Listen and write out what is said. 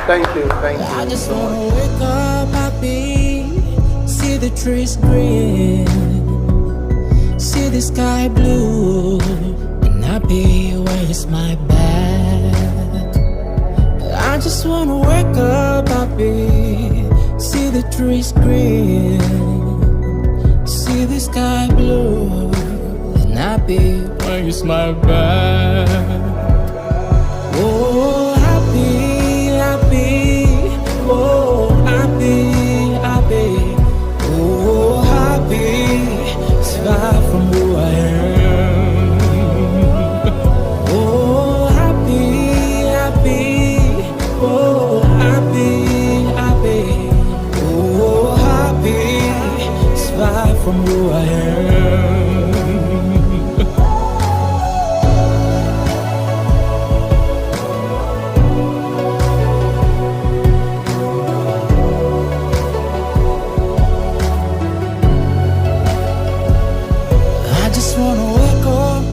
Thank you, thank you. I just wanna wake up happy, see the trees green, see the sky blue, and happy where it's my bed. I just wanna wake up happy, see the trees green, see the sky blue, and happy where it's my bed. Oh, happy, happy, oh, happy, happy, oh, happy, it's far from who I am. Oh, happy, happy, oh, happy, happy, oh, happy, it's far from who I am. I just wanna